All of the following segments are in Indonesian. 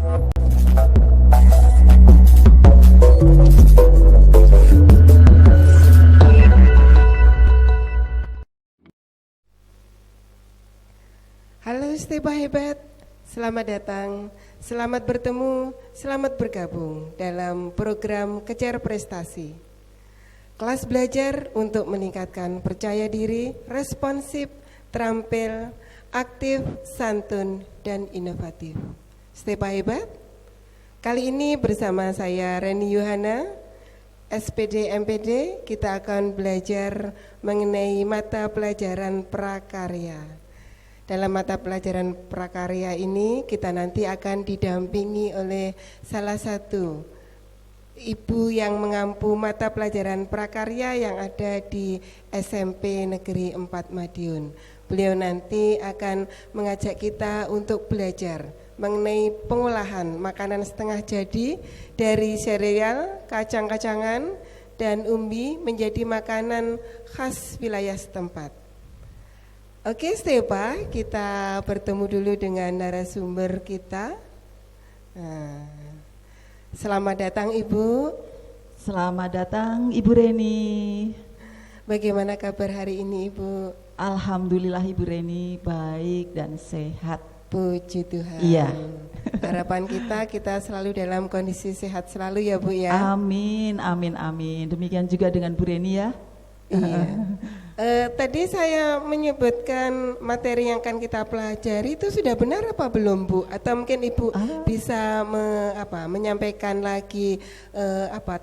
Halo Steba Hebat, selamat datang, selamat bertemu, selamat bergabung dalam program Kejar Prestasi. Kelas belajar untuk meningkatkan percaya diri, responsif, terampil, aktif, santun, dan inovatif. Steba Hebat, kali ini bersama saya Reni Yohana, SPD MPD, kita akan belajar mengenai mata pelajaran prakarya. Dalam mata pelajaran prakarya ini kita nanti akan didampingi oleh salah satu ibu yang mengampu mata pelajaran prakarya yang ada di SMP Negeri 4 Madiun. Beliau nanti akan mengajak kita untuk belajar mengenai pengolahan makanan setengah jadi dari sereal, kacang-kacangan, dan umbi menjadi makanan khas wilayah setempat. Oke Stepa, kita bertemu dulu dengan narasumber kita. Selamat datang Ibu. Selamat datang Ibu Reni. Bagaimana kabar hari ini Ibu? Alhamdulillah Ibu Reni baik dan sehat. Puji Tuhan. Iya. Harapan kita selalu dalam kondisi sehat selalu ya Bu ya. Amin, amin, amin. Demikian juga dengan Bu Reni ya. Iya. Tadi saya menyebutkan materi yang akan kita pelajari itu sudah benar apa belum Bu? Atau mungkin Ibu bisa menyampaikan lagi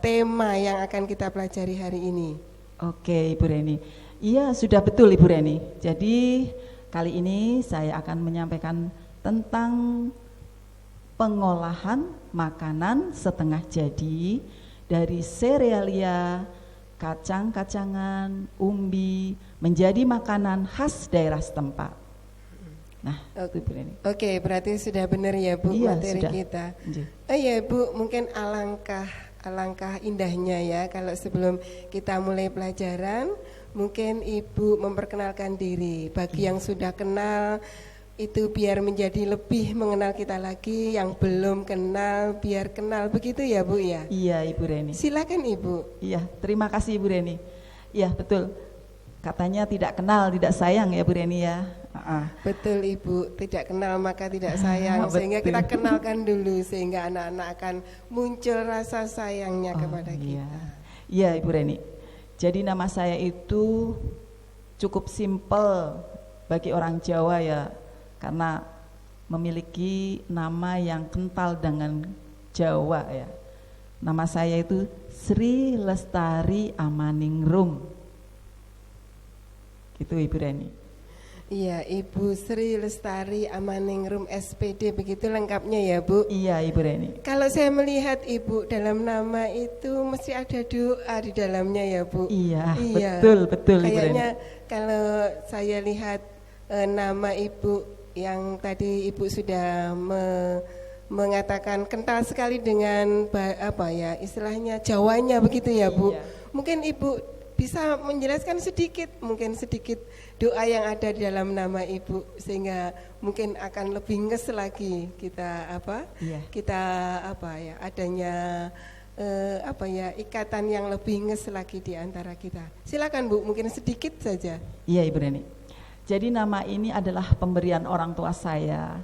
tema yang akan kita pelajari hari ini? Oke Ibu Reni. Iya sudah betul Ibu Reni. Jadi kali ini saya akan menyampaikan tentang pengolahan makanan setengah jadi dari serealia, kacang-kacangan, umbi menjadi makanan khas daerah setempat. Nah, itu Bu Reni. Oke, berarti sudah benar ya Bu materi sudah. kita. Oh ya Bu, mungkin alangkah indahnya ya kalau sebelum kita mulai pelajaran, mungkin Ibu memperkenalkan diri bagi yang sudah kenal. Itu biar menjadi lebih mengenal kita lagi, yang belum kenal biar kenal, begitu ya Bu ya? Iya Ibu Reni. Silakan Ibu. Iya, terima kasih Ibu Reni. Iya betul, katanya tidak kenal tidak sayang ya Bu Reni ya. Betul Ibu, tidak kenal maka tidak sayang. Sehingga kita kenalkan dulu sehingga anak-anak akan muncul rasa sayangnya kepada kita. Iya Ibu Reni, jadi nama saya itu cukup simpel bagi orang Jawa ya, karena memiliki nama yang kental dengan Jawa ya. Nama saya itu Sri Lestari Amaningrum. Gitu Ibu Reni. Iya, Ibu Sri Lestari Amaningrum SPD, begitu lengkapnya ya Bu? Iya Ibu Reni. Kalau saya melihat Ibu dalam nama itu mesti ada doa di dalamnya ya Bu? Iya. Betul Ibu Reni. Kayaknya kalau saya lihat nama Ibu yang tadi Ibu sudah mengatakan kental sekali dengan istilahnya Jawanya begitu ya Bu. Iya. Mungkin Ibu bisa menjelaskan sedikit doa yang ada di dalam nama Ibu sehingga mungkin akan lebih nges lagi kita adanya ikatan yang lebih nges lagi di antara kita. Silakan Bu, mungkin sedikit saja. Iya Ibu Reni. Jadi nama ini adalah pemberian orang tua saya.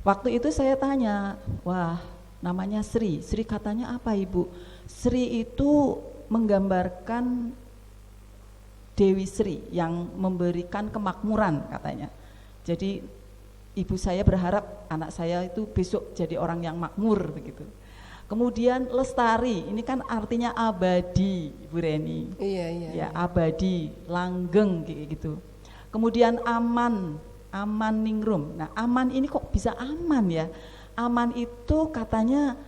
Waktu itu saya tanya, wah namanya Sri. Sri katanya apa Ibu? Sri itu menggambarkan Dewi Sri yang memberikan kemakmuran katanya. Jadi ibu saya berharap anak saya itu besok jadi orang yang makmur begitu. Kemudian Lestari, ini kan artinya abadi Ibu Reni. Iya. Ya abadi, langgeng kayak gitu. Kemudian Amaningrum. Nah aman ini kok bisa aman ya? Aman itu katanya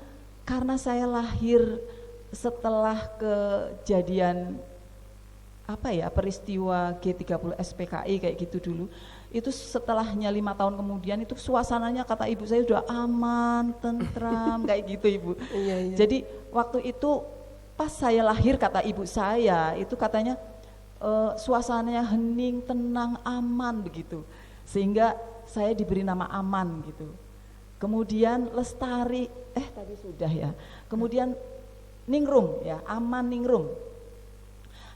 karena saya lahir setelah kejadian peristiwa G30 SPKI kayak gitu dulu. Itu setelahnya 5 tahun kemudian itu suasananya kata ibu saya udah aman, tentram kayak gitu Ibu. Iya. Jadi waktu itu pas saya lahir kata ibu saya itu katanya suasananya hening, tenang, aman begitu. Sehingga saya diberi nama Aman gitu. kemudian Lestari, tadi sudah ya, kemudian Ningrum ya, Aman Ningrum.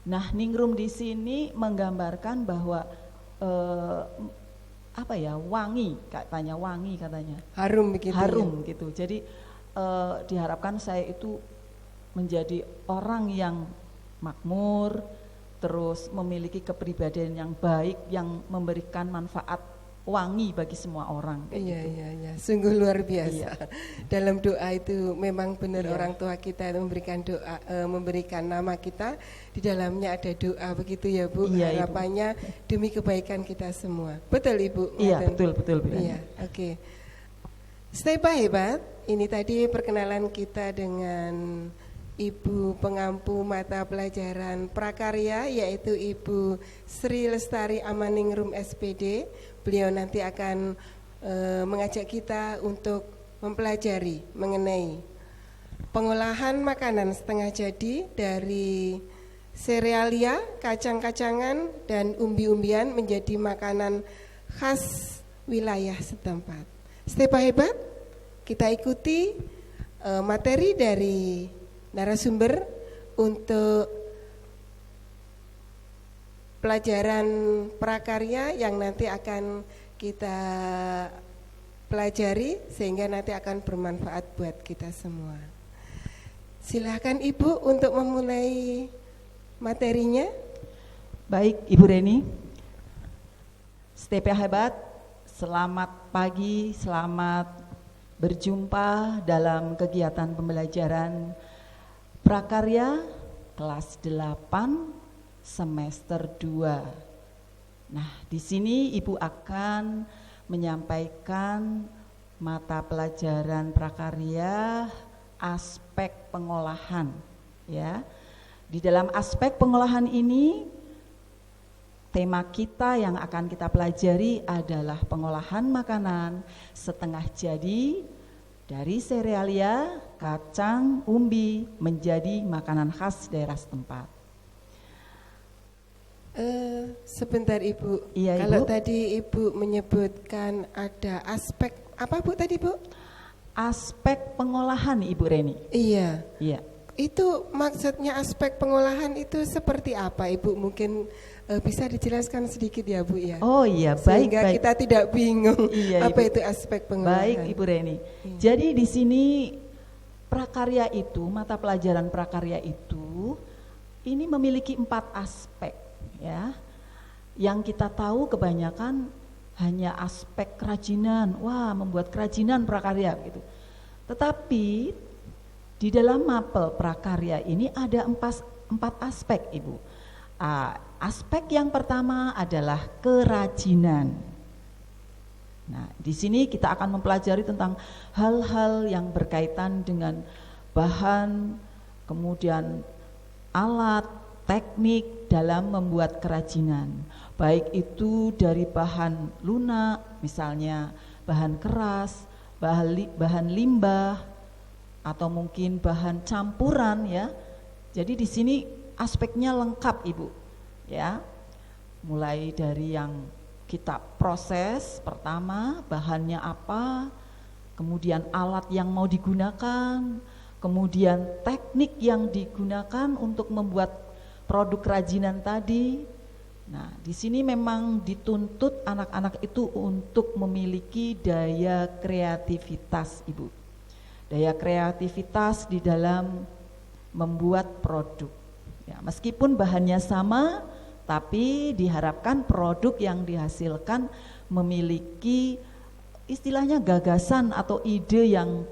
Nah, Ningrum di sini menggambarkan bahwa wangi katanya. Harum begitu. Harum gitu. Jadi diharapkan saya itu menjadi orang yang makmur, terus memiliki kepribadian yang baik yang memberikan manfaat wangi bagi semua orang. Iya, sungguh luar biasa. Iya. Dalam doa itu memang benar Iya. orang tua kita memberikan doa, memberikan nama kita, di dalamnya ada doa begitu ya Bu. Iya, Harapannya demi kebaikan kita semua. Betul Ibu? Iya, Ngaten? betul. Iya, oke. Stay by hebat. Ini tadi perkenalan kita dengan Ibu pengampu mata pelajaran prakarya, yaitu Ibu Sri Lestari Amaningrum SPD. Beliau nanti akan mengajak kita untuk mempelajari mengenai pengolahan makanan setengah jadi dari serealia, kacang-kacangan, dan umbi-umbian menjadi makanan khas wilayah setempat. Stay hebat, kita ikuti materi dari narasumber untuk pelajaran prakarya yang nanti akan kita pelajari sehingga nanti akan bermanfaat buat kita semua. Silahkan Ibu untuk memulai materinya. Baik, Ibu Reni. Stay hebat. Selamat pagi, selamat berjumpa dalam kegiatan pembelajaran prakarya kelas 8 semester 2. Nah, di sini Ibu akan menyampaikan mata pelajaran prakarya aspek pengolahan ya. Di dalam aspek pengolahan ini tema kita yang akan kita pelajari adalah pengolahan makanan setengah jadi dari serealia, kacang, umbi menjadi makanan khas daerah setempat. Sebentar Ibu. Iya, Kalau Ibu. tadi Ibu menyebutkan ada aspek apa Bu tadi Bu? Aspek pengolahan Ibu Reni. Iya. Iya. Itu maksudnya aspek pengolahan itu seperti apa Ibu? Mungkin bisa dijelaskan sedikit ya Bu ya. Oh iya, Sehingga baik. kita tidak bingung Iya, apa Ibu. itu aspek pengolahan. Baik Ibu Reni. Iya. Jadi di sini prakarya itu, mata pelajaran prakarya itu ini memiliki 4 aspek ya. Yang kita tahu kebanyakan hanya aspek kerajinan. Wah, membuat kerajinan prakarya gitu. Tetapi di dalam mapel prakarya ini ada 4 aspek Ibu. Aspek yang pertama adalah kerajinan. Nah, di sini kita akan mempelajari tentang hal-hal yang berkaitan dengan bahan, kemudian alat, teknik dalam membuat kerajinan. Baik itu dari bahan lunak, misalnya bahan keras, bahan limbah, atau mungkin bahan campuran ya. Jadi di sini aspeknya lengkap Ibu. Ya. Mulai dari yang kita proses pertama, bahannya apa, kemudian alat yang mau digunakan, kemudian teknik yang digunakan untuk membuat produk kerajinan tadi. Nah, di sini memang dituntut anak-anak itu untuk memiliki daya kreativitas, Ibu. Daya kreativitas di dalam membuat produk. Ya, meskipun bahannya sama, tapi diharapkan produk yang dihasilkan memiliki istilahnya gagasan atau ide yang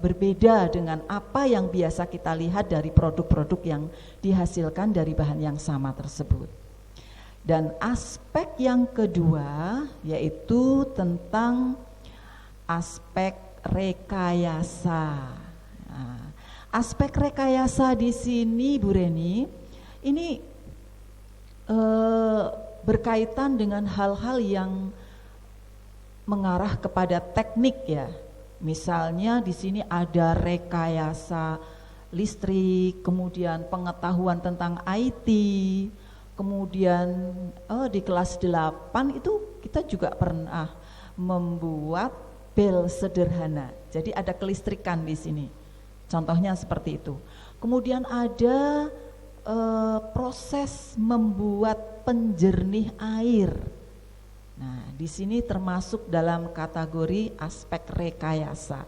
berbeda dengan apa yang biasa kita lihat dari produk-produk yang dihasilkan dari bahan yang sama tersebut. Dan aspek yang kedua yaitu tentang aspek rekayasa. Nah, aspek rekayasa di sini Bu Reni ini berkaitan dengan hal-hal yang mengarah kepada teknik ya. Misalnya di sini ada rekayasa listrik, kemudian pengetahuan tentang IT, kemudian di kelas 8 itu kita juga pernah membuat bel sederhana. Jadi ada kelistrikan di sini. Contohnya seperti itu. Kemudian ada proses membuat penjernih air. Nah, di sini termasuk dalam kategori aspek rekayasa.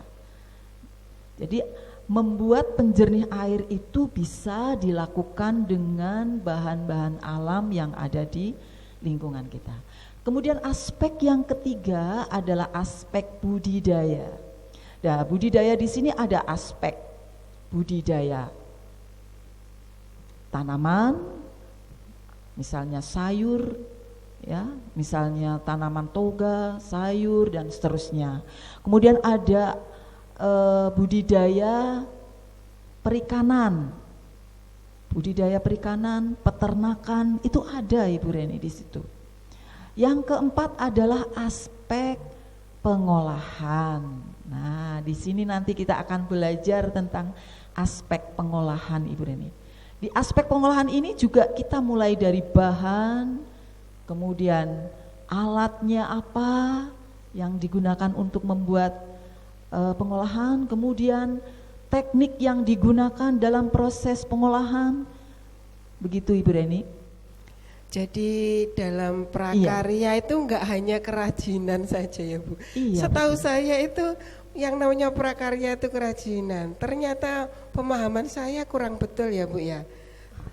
Jadi membuat penjernih air itu bisa dilakukan dengan bahan-bahan alam yang ada di lingkungan kita. Kemudian aspek yang ketiga adalah aspek budidaya. Nah, budidaya di sini ada aspek budidaya tanaman, misalnya sayur, ya, misalnya tanaman toga, sayur dan seterusnya. Kemudian ada budidaya perikanan, peternakan itu ada Ibu Reni di situ. Yang keempat adalah aspek pengolahan. Nah, di sini nanti kita akan belajar tentang aspek pengolahan Ibu Reni. Di aspek pengolahan ini juga kita mulai dari bahan, kemudian alatnya apa yang digunakan untuk membuat pengolahan, kemudian teknik yang digunakan dalam proses pengolahan. Begitu Ibu Reni. Jadi dalam prakarya itu enggak hanya kerajinan saja ya Bu. Iya, Setahu betul. saya itu yang namanya prakarya itu kerajinan. Ternyata pemahaman saya kurang betul ya Bu ya.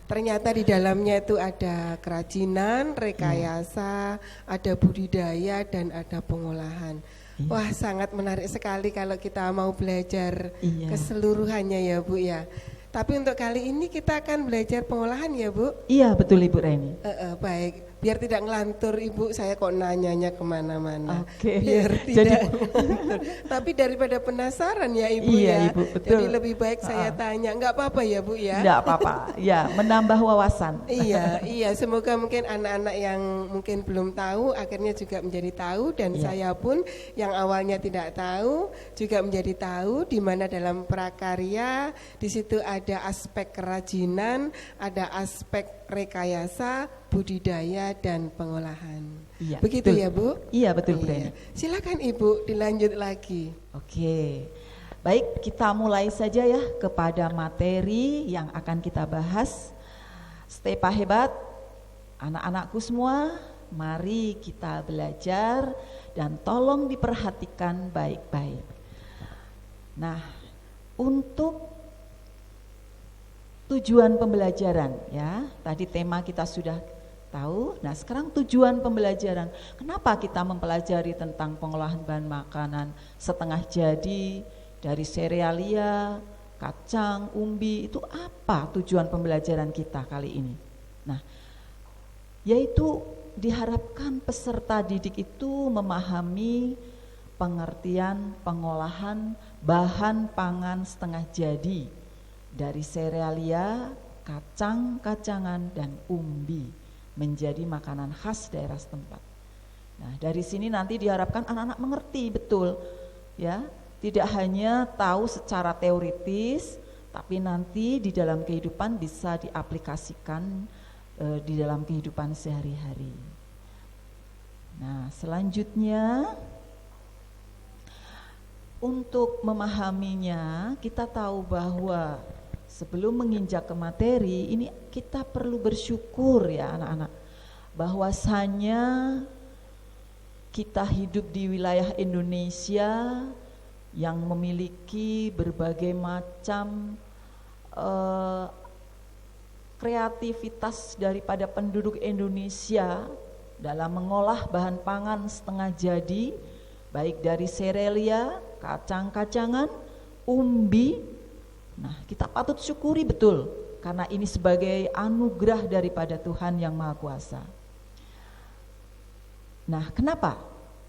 Ternyata di dalamnya itu ada kerajinan, rekayasa, ada budidaya dan ada pengolahan. Iya. Wah, sangat menarik sekali kalau kita mau belajar Iya. keseluruhannya ya Bu ya. Tapi untuk kali ini kita akan belajar pengolahan ya Bu. Iya betul Ibu Reni. Baik, biar tidak ngelantur Ibu, saya kok nanyanya kemana-mana. Oke. Biar tidak ngelantur. Tapi daripada penasaran ya Ibu Iya, ya. Ibu, betul. Jadi lebih baik saya tanya, enggak apa-apa ya Bu ya. Tidak apa-apa, ya menambah wawasan. Iya, semoga mungkin anak-anak yang mungkin belum tahu akhirnya juga menjadi tahu, dan Iya. saya pun yang awalnya tidak tahu juga menjadi tahu di mana dalam prakarya di situ ada aspek kerajinan, ada aspek rekayasa, budidaya dan pengolahan. Iya, Begitu betul. ya Bu? Iya betul Bu Iya. Reni. Silakan Ibu dilanjut lagi. Oke, baik kita mulai saja ya kepada materi yang akan kita bahas. Stay hebat, anak-anakku semua, mari kita belajar dan tolong diperhatikan baik-baik. Nah, untuk tujuan pembelajaran ya, tadi tema kita sudah tahu. Nah, sekarang tujuan pembelajaran. Kenapa kita mempelajari tentang pengolahan bahan makanan setengah jadi dari serealia, kacang, umbi, itu apa tujuan pembelajaran kita kali ini? Nah, yaitu diharapkan peserta didik itu memahami pengertian pengolahan bahan pangan setengah jadi dari serealia, kacang-kacangan dan umbi menjadi makanan khas daerah setempat. Nah, dari sini nanti diharapkan anak-anak mengerti betul ya, tidak hanya tahu secara teoritis, tapi nanti di dalam kehidupan bisa diaplikasikan di dalam kehidupan sehari-hari. Nah, selanjutnya untuk memahaminya kita tahu bahwa sebelum menginjak ke materi ini kita perlu bersyukur ya anak-anak, bahwasanya kita hidup di wilayah Indonesia yang memiliki berbagai macam kreativitas daripada penduduk Indonesia dalam mengolah bahan pangan setengah jadi, baik dari serealia, kacang-kacangan, umbi. Nah, kita patut syukuri betul karena ini sebagai anugerah daripada Tuhan yang Maha Kuasa. Nah, kenapa?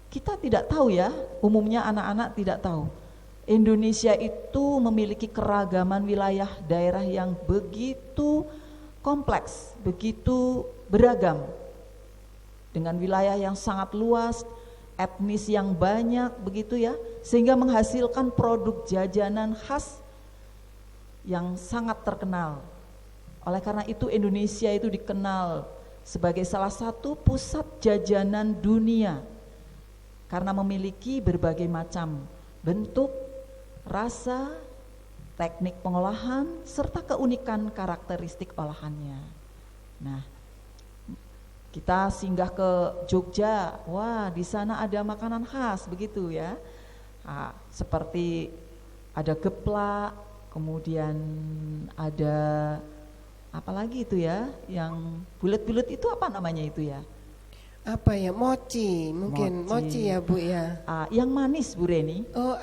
Kita tidak tahu ya, umumnya anak-anak tidak tahu. Indonesia itu memiliki keragaman wilayah daerah yang begitu kompleks, begitu beragam. Dengan wilayah yang sangat luas, etnis yang banyak begitu ya, sehingga menghasilkan produk jajanan khas yang sangat terkenal. Oleh karena itu Indonesia itu dikenal sebagai salah satu pusat jajanan dunia. karena memiliki berbagai macam bentuk, rasa, teknik pengolahan, serta keunikan karakteristik olahannya. Nah, kita singgah ke Jogja, wah di sana ada makanan khas begitu ya. Nah, seperti ada geplak, kemudian ada apa lagi itu ya, yang bulat-bulat itu apa namanya itu ya? Apa ya, mochi, mungkin mochi ya Bu ya. Yang manis Bu Reni. Oh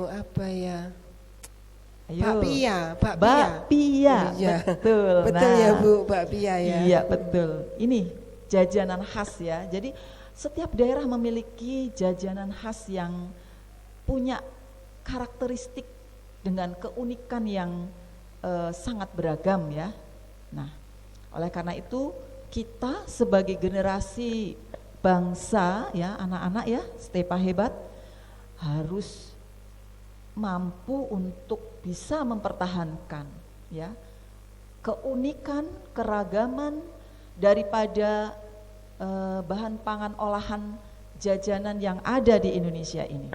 apa ya? Ayo. Bakpia. Bakpia, Iya. betul. Betul ya Bu, bakpia ya. Iya betul. Ini jajanan khas ya. Jadi setiap daerah memiliki jajanan khas yang punya karakteristik dengan keunikan yang sangat beragam ya. Nah, oleh karena itu kita sebagai generasi bangsa ya, anak-anak ya, stay hebat, harus mampu untuk bisa mempertahankan ya keunikan, keragaman daripada bahan pangan olahan jajanan yang ada di Indonesia ini.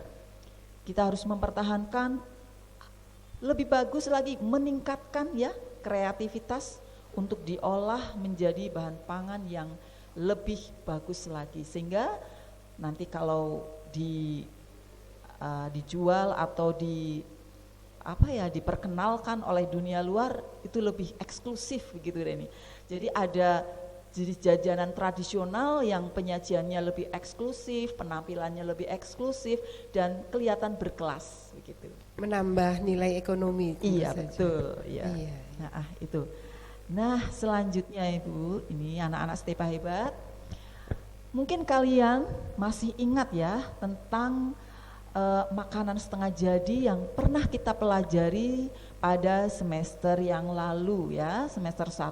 Kita harus mempertahankan, lebih bagus lagi meningkatkan ya kreativitas untuk diolah menjadi bahan pangan yang lebih bagus lagi, sehingga nanti kalau dijual atau diperkenalkan oleh dunia luar itu lebih eksklusif begitu Reni. Jadi ada jajanan tradisional yang penyajiannya lebih eksklusif, penampilannya lebih eksklusif dan kelihatan berkelas begitu. Menambah nilai ekonomi. Iya betul ya. Iya. Nah itu. Nah selanjutnya Ibu, ini anak-anak stay hebat, mungkin kalian masih ingat ya tentang makanan setengah jadi yang pernah kita pelajari pada semester yang lalu ya, semester 1.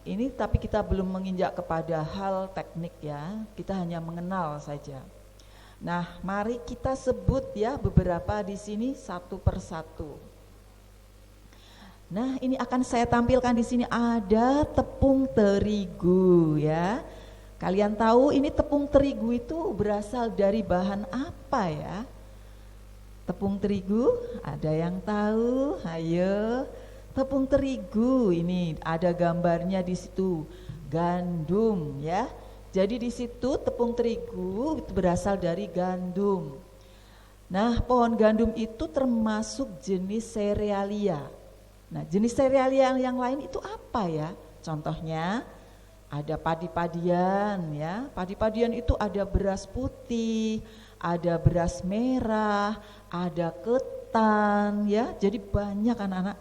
Ini tapi kita belum menginjak kepada hal teknik ya, kita hanya mengenal saja. Nah, mari kita sebut ya beberapa di sini satu persatu. Nah, ini akan saya tampilkan di sini, ada tepung terigu ya. Kalian tahu ini tepung terigu itu berasal dari bahan apa ya? Tepung terigu, ada yang tahu? Ayo. Tepung terigu ini ada gambarnya di situ, gandum ya. Jadi di situ tepung terigu itu berasal dari gandum. Nah, pohon gandum itu termasuk jenis serealia. Nah, jenis serealia yang lain itu apa ya? Contohnya ada padi-padian ya. Padi-padian itu ada beras putih, ada beras merah, ada ketan ya. Jadi banyak anak-anak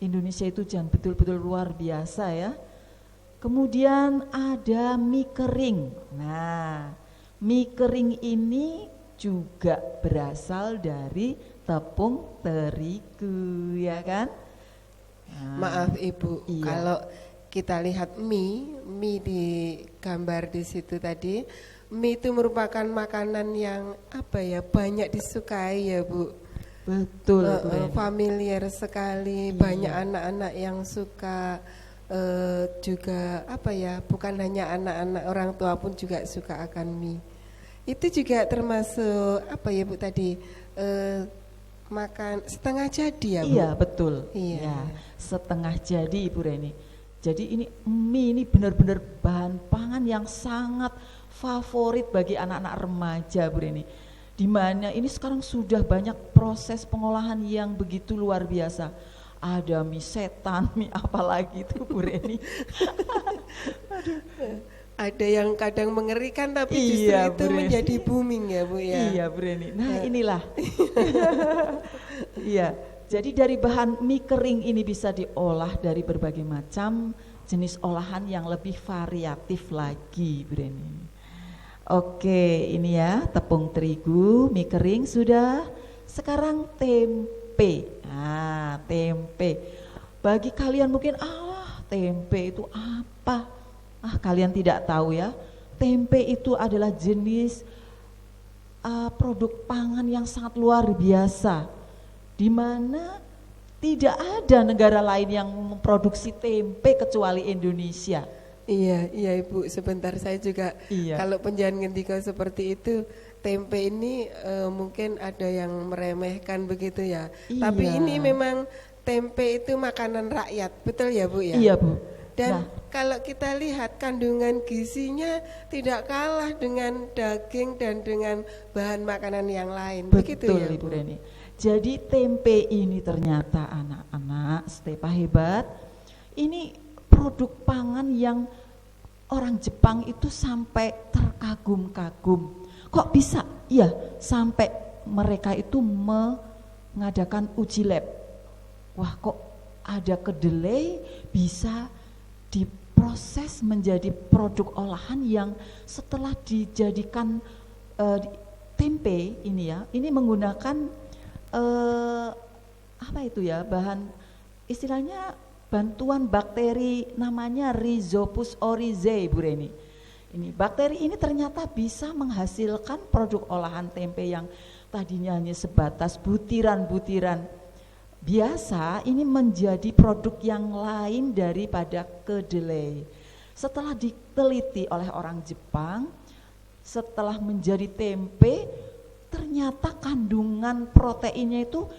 Indonesia itu jangan betul-betul luar biasa ya. Kemudian ada mie kering. Nah, mie kering ini juga berasal dari tepung terigu ya kan? Maaf Ibu, iya. Kalau kita lihat mie di gambar di situ tadi, mie itu merupakan makanan yang banyak disukai ya Bu. Betul, familiar sekali, Iya. banyak anak-anak yang suka, juga bukan hanya anak-anak, orang tua pun juga suka akan mie. Itu juga termasuk Bu tadi, makan setengah jadi ya Bu? Iya betul. Iya. Ya, setengah jadi Ibu Reni. Jadi ini mie ini benar-benar bahan pangan yang sangat favorit bagi anak-anak remaja Bu Reni. Di mana ini sekarang sudah banyak proses pengolahan yang begitu luar biasa. Ada mie setan, mie apalagi itu Bu Reni. Ada yang kadang mengerikan tapi Iya, justru itu Bu Reni. menjadi booming ya Bu ya. Iya Bu Reni. Nah inilah. Iya. Jadi dari bahan mie kering ini bisa diolah dari berbagai macam jenis olahan yang lebih variatif lagi Bu Reni. Oke, ini ya tepung terigu, mie kering sudah. Sekarang tempe. Nah, tempe. Bagi kalian mungkin tempe itu apa? Kalian tidak tahu ya. Tempe itu adalah jenis produk pangan yang sangat luar biasa, di mana tidak ada negara lain yang memproduksi tempe kecuali Indonesia. Iya Ibu, sebentar saya juga Iya. kalau penjalan ngendika seperti itu, tempe ini mungkin ada yang meremehkan begitu ya. Tapi Iya. ini memang tempe itu makanan rakyat, betul ya Bu ya? Iya, Bu. Dan Nah, kalau kita lihat kandungan gizinya tidak kalah dengan daging dan dengan bahan makanan yang lain. Begitu betul ya Ibu Bu? Reni. Jadi tempe ini ternyata anak-anak Stepa hebat. Ini produk pangan yang orang Jepang itu sampai terkagum-kagum. Kok bisa? Iya, sampai mereka itu mengadakan uji lab. Wah, kok ada kedelai bisa diproses menjadi produk olahan yang setelah dijadikan tempe ini ya, ini menggunakan apa itu ya, bahan istilahnya bantuan bakteri namanya Rhizopus oryzae, Bu Reni. Ini bakteri ini ternyata bisa menghasilkan produk olahan tempe yang tadinya hanya sebatas butiran-butiran biasa, ini menjadi produk yang lain daripada kedelai. Setelah diteliti oleh orang Jepang, setelah menjadi tempe, ternyata kandungan proteinnya itu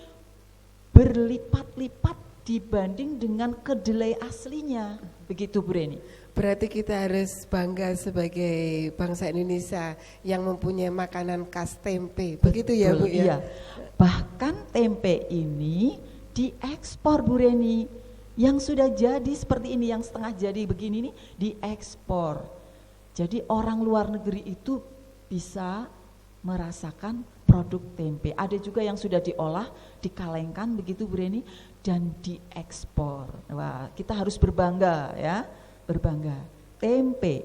berlipat-lipat dibanding dengan kedelai aslinya. Begitu Bu Reni. Berarti kita harus bangga sebagai bangsa Indonesia yang mempunyai makanan khas tempe. Begitu ya Bu ya? Iya. Bahkan tempe ini diekspor Bu Reni. Yang sudah jadi seperti ini, yang setengah jadi begini nih diekspor. Jadi orang luar negeri itu bisa merasakan produk tempe. Ada juga yang sudah diolah, dikalengkan begitu Bu Reni, dan diekspor. Wah, kita harus berbangga ya, berbangga. Tempe.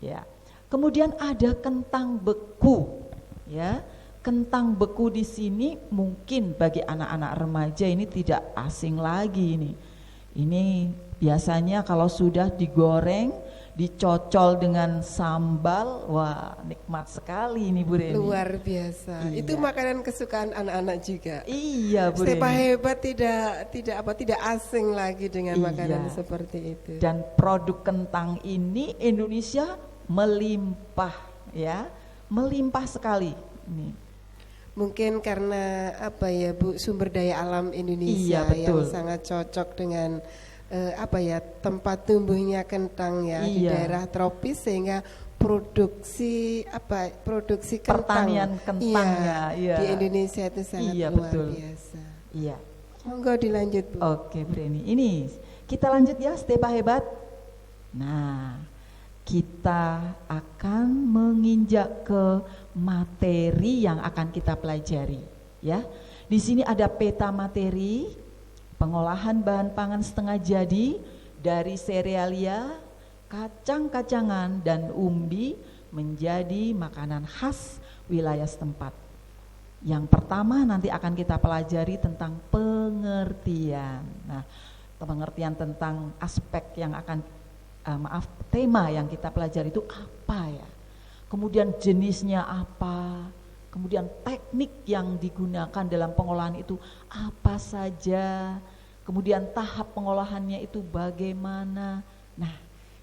Ya. Kemudian ada kentang beku, ya. Kentang beku di sini mungkin bagi anak-anak remaja ini tidak asing lagi ini. Ini biasanya kalau sudah digoreng, dicocol dengan sambal, wah nikmat sekali ini Bu Reni. Luar biasa. Iya. Itu makanan kesukaan anak-anak juga. Iya Bu Stepa Reni. hebat tidak asing lagi dengan Iya. makanan seperti itu. Dan produk kentang ini Indonesia melimpah ya, melimpah sekali. Ini. Mungkin karena apa ya Bu, sumber daya alam Indonesia Iya, betul. yang sangat cocok dengan apa ya, tempat tumbuhnya kentang ya di Iya. daerah tropis, sehingga produksi kentang Pertanian kentangnya, iya. di Indonesia itu sangat Iya, luar betul. biasa. Iya. Monggo dilanjut Bu. Oke Bu Reni, ini kita lanjut ya Stepa hebat. Nah, kita akan menginjak ke materi yang akan kita pelajari ya. Di sini ada peta materi pengolahan bahan pangan setengah jadi dari serealia, kacang-kacangan dan umbi menjadi makanan khas wilayah setempat. Yang pertama nanti akan kita pelajari tentang pengertian. Nah, pengertian tentang aspek yang akan tema yang kita pelajari itu apa ya? Kemudian jenisnya apa? Kemudian teknik yang digunakan dalam pengolahan itu apa saja? Kemudian tahap pengolahannya itu bagaimana? Nah,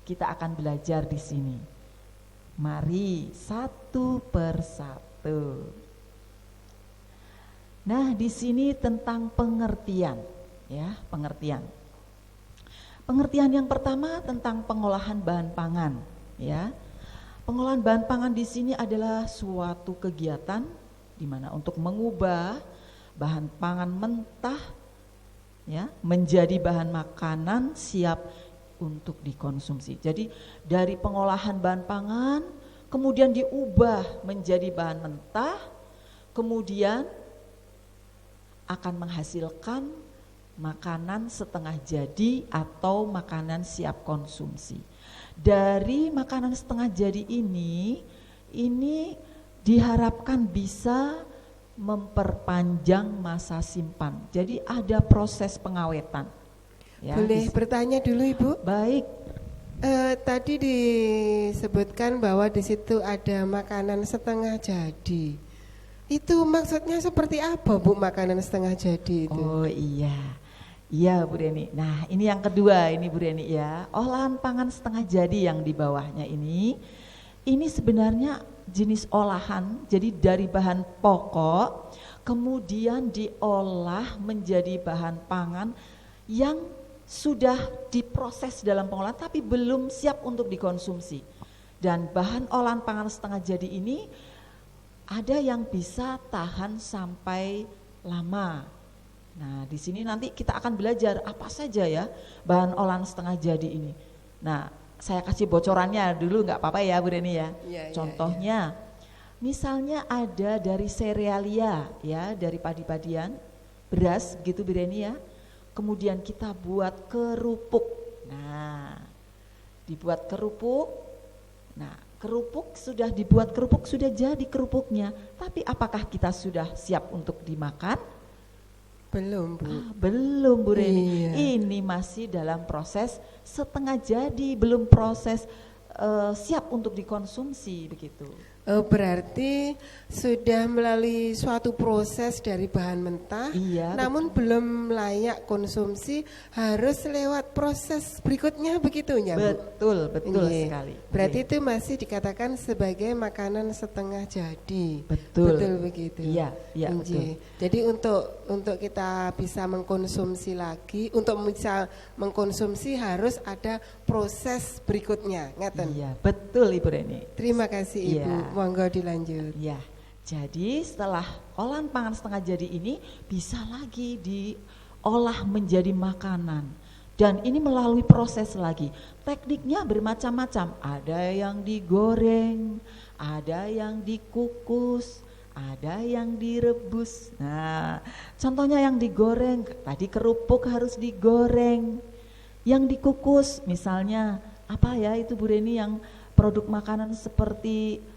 kita akan belajar di sini. Mari satu persatu. Nah, di sini tentang pengertian, ya, pengertian. Pengertian yang pertama tentang pengolahan bahan pangan, ya. Pengolahan bahan pangan di sini adalah suatu kegiatan di mana untuk mengubah bahan pangan mentah, ya, menjadi bahan makanan siap untuk dikonsumsi. Jadi dari pengolahan bahan pangan kemudian diubah menjadi bahan mentah, kemudian akan menghasilkan makanan setengah jadi atau makanan siap konsumsi. Dari makanan setengah jadi ini diharapkan bisa memperpanjang masa simpan. Jadi ada proses pengawetan. Ya, Boleh bertanya dulu Ibu? Baik. Tadi disebutkan bahwa di situ ada makanan setengah jadi. Itu maksudnya seperti apa Bu, makanan setengah jadi itu? Oh iya. Iya Bu Reni. Nah ini yang kedua ini Bu Reni ya, olahan pangan setengah jadi yang di bawahnya ini sebenarnya jenis olahan, jadi dari bahan pokok kemudian diolah menjadi bahan pangan yang sudah diproses dalam pengolahan tapi belum siap untuk dikonsumsi. Dan bahan olahan pangan setengah jadi ini ada yang bisa tahan sampai lama. Nah, di sini nanti kita akan belajar apa saja ya bahan olahan setengah jadi ini. Nah, saya kasih bocorannya dulu nggak apa-apa ya Bu Reni ya. Contohnya, misalnya ada dari serealia ya, dari padi-padian, beras gitu Bu Reni ya. Kemudian kita buat kerupuk. Nah, dibuat kerupuk. Nah, kerupuk sudah dibuat kerupuk sudah jadi kerupuknya. Tapi apakah kita sudah siap untuk dimakan? Belum Bu. Belum Bu Reni. Iya. Ini masih dalam proses setengah jadi, belum proses siap untuk dikonsumsi begitu. Berarti sudah melalui suatu proses dari bahan mentah, Iya, namun belum layak konsumsi, harus lewat proses berikutnya begitunya Bu. Betul Iya. sekali. Berarti Iya. itu masih dikatakan sebagai makanan setengah jadi. Betul begitu. Iya, betul. Jadi untuk kita bisa mengkonsumsi lagi, untuk bisa mengkonsumsi harus ada proses berikutnya, ngaten. Iya, betul Ibu Reni. Terima kasih Ibu. Iya. Monggo dilanjut. Ya, jadi setelah olahan pangan setengah jadi ini bisa lagi diolah menjadi makanan. Dan ini melalui proses lagi. Tekniknya bermacam-macam. Ada yang digoreng, ada yang dikukus, ada yang direbus. Nah, contohnya yang digoreng, tadi kerupuk harus digoreng. Yang dikukus misalnya apa ya itu Bu Reni yang produk makanan seperti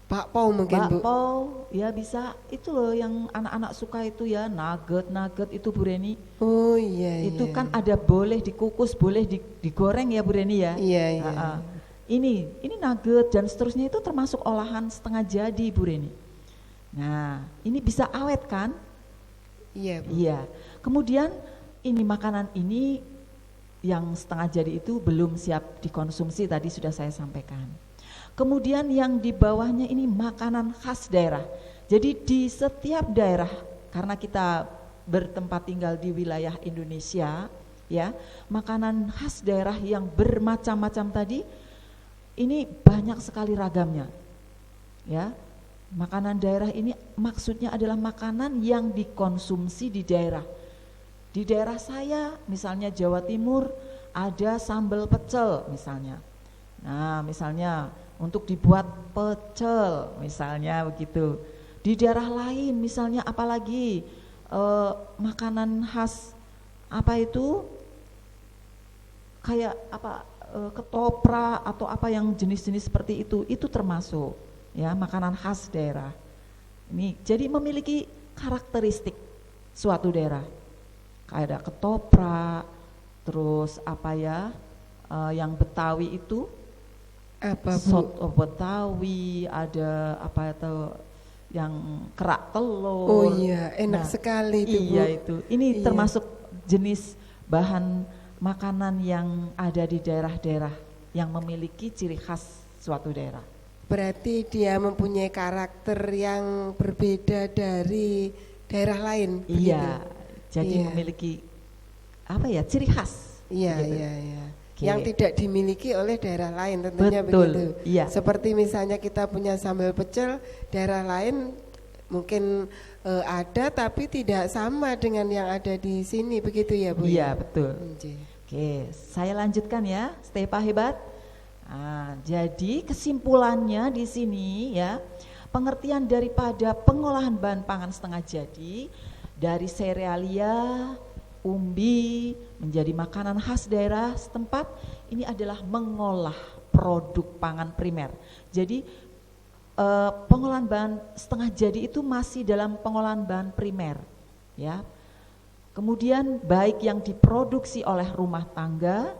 Bakpao mungkin Bu. bakpao, ya bisa itu loh yang anak-anak suka itu ya, nugget itu Bu Reni. Oh iya. Itu iya. kan ada boleh dikukus, boleh digoreng ya Bu Reni ya. Iya iya. Ini nugget dan seterusnya itu termasuk olahan setengah jadi Bu Reni. Nah ini bisa awet kan? Iya Bu. Iya. Kemudian ini makanan ini yang setengah jadi itu belum siap dikonsumsi tadi sudah saya sampaikan. Kemudian yang di bawahnya ini makanan khas daerah. Jadi di setiap daerah karena kita bertempat tinggal di wilayah Indonesia ya, makanan khas daerah yang bermacam-macam tadi ini banyak sekali ragamnya. Ya. Makanan daerah ini maksudnya adalah makanan yang dikonsumsi di daerah. Di daerah saya misalnya Jawa Timur ada sambal pecel misalnya. Nah, misalnya untuk dibuat pecel misalnya begitu. Di daerah lain misalnya apalagi makanan khas apa itu kayak apa ketoprak atau apa yang jenis-jenis seperti itu termasuk ya makanan khas daerah. Ini jadi memiliki karakteristik suatu daerah. Kayak ada ketoprak, terus apa ya yang Betawi itu Apa Bu? soto Betawi, ada apa itu yang kerak telur. Oh iya, enak sekali itu Bu. Iya itu. Ini Iya. termasuk jenis bahan makanan yang ada di daerah-daerah yang memiliki ciri khas suatu daerah. Berarti dia mempunyai karakter yang berbeda dari daerah lain. Iya. begitu? Jadi Iya. memiliki apa ya ciri khas. Iya Begitu. iya. Oke. Yang tidak dimiliki oleh daerah lain tentunya Betul, begitu. iya. Seperti misalnya kita punya sambal pecel, daerah lain mungkin ada tapi tidak sama dengan yang ada di sini begitu ya Bu. Iya betul. Nggih. Oke, saya lanjutkan ya, Stepa hebat. Nah, jadi kesimpulannya di sini ya, pengertian daripada pengolahan bahan pangan setengah jadi dari serealia, umbi menjadi makanan khas daerah setempat ini adalah mengolah produk pangan primer. Jadi pengolahan bahan setengah jadi itu masih dalam pengolahan bahan primer, ya. Kemudian baik yang diproduksi oleh rumah tangga,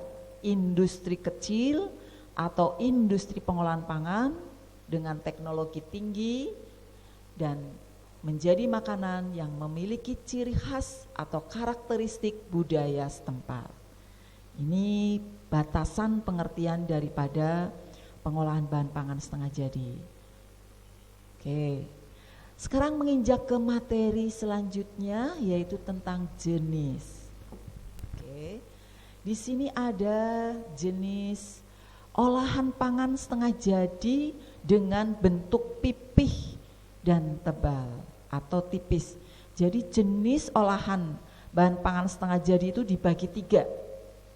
industri kecil atau industri pengolahan pangan dengan teknologi tinggi dan menjadi makanan yang memiliki ciri khas atau karakteristik budaya setempat. Ini batasan pengertian daripada pengolahan bahan pangan setengah jadi. Oke, sekarang menginjak ke materi selanjutnya, yaitu tentang jenis. Oke, di sini ada jenis olahan pangan setengah jadi dengan bentuk pipih dan tebal atau tipis. Jadi jenis olahan bahan pangan setengah jadi itu dibagi 3.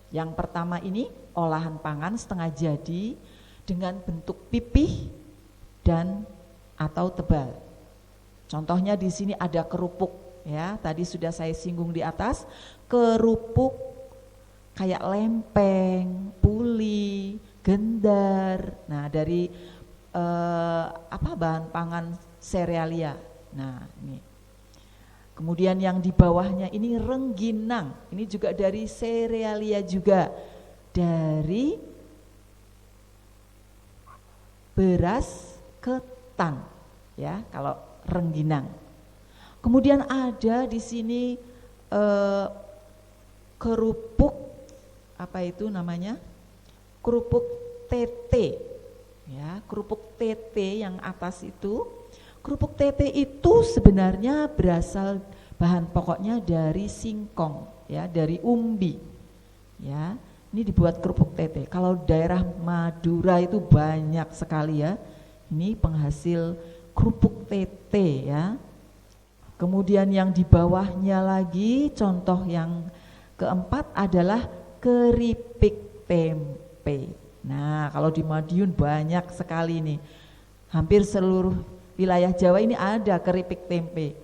Yang pertama ini olahan pangan setengah jadi dengan bentuk pipih dan atau tebal. Contohnya di sini ada kerupuk, ya. Tadi sudah saya singgung di atas, kerupuk kayak lempeng, puli, gendar. Nah, dari bahan pangan serealia. Nah, ini. Kemudian yang di bawahnya ini rengginang. Ini juga dari serealia juga. Dari beras ketan, ya, kalau rengginang. Kemudian ada di sini kerupuk apa itu namanya? Kerupuk tete. Ya, kerupuk tete yang atas itu. Kerupuk tete itu sebenarnya berasal bahan pokoknya dari singkong, ya, dari umbi. Ya, ini dibuat kerupuk tete. Kalau daerah Madura itu banyak sekali, ya. Ini penghasil kerupuk tete, ya. Kemudian yang di bawahnya lagi, contoh yang keempat adalah keripik tempe. Nah, kalau di Madiun banyak sekali nih. Hampir seluruh wilayah Jawa ini ada keripik tempe.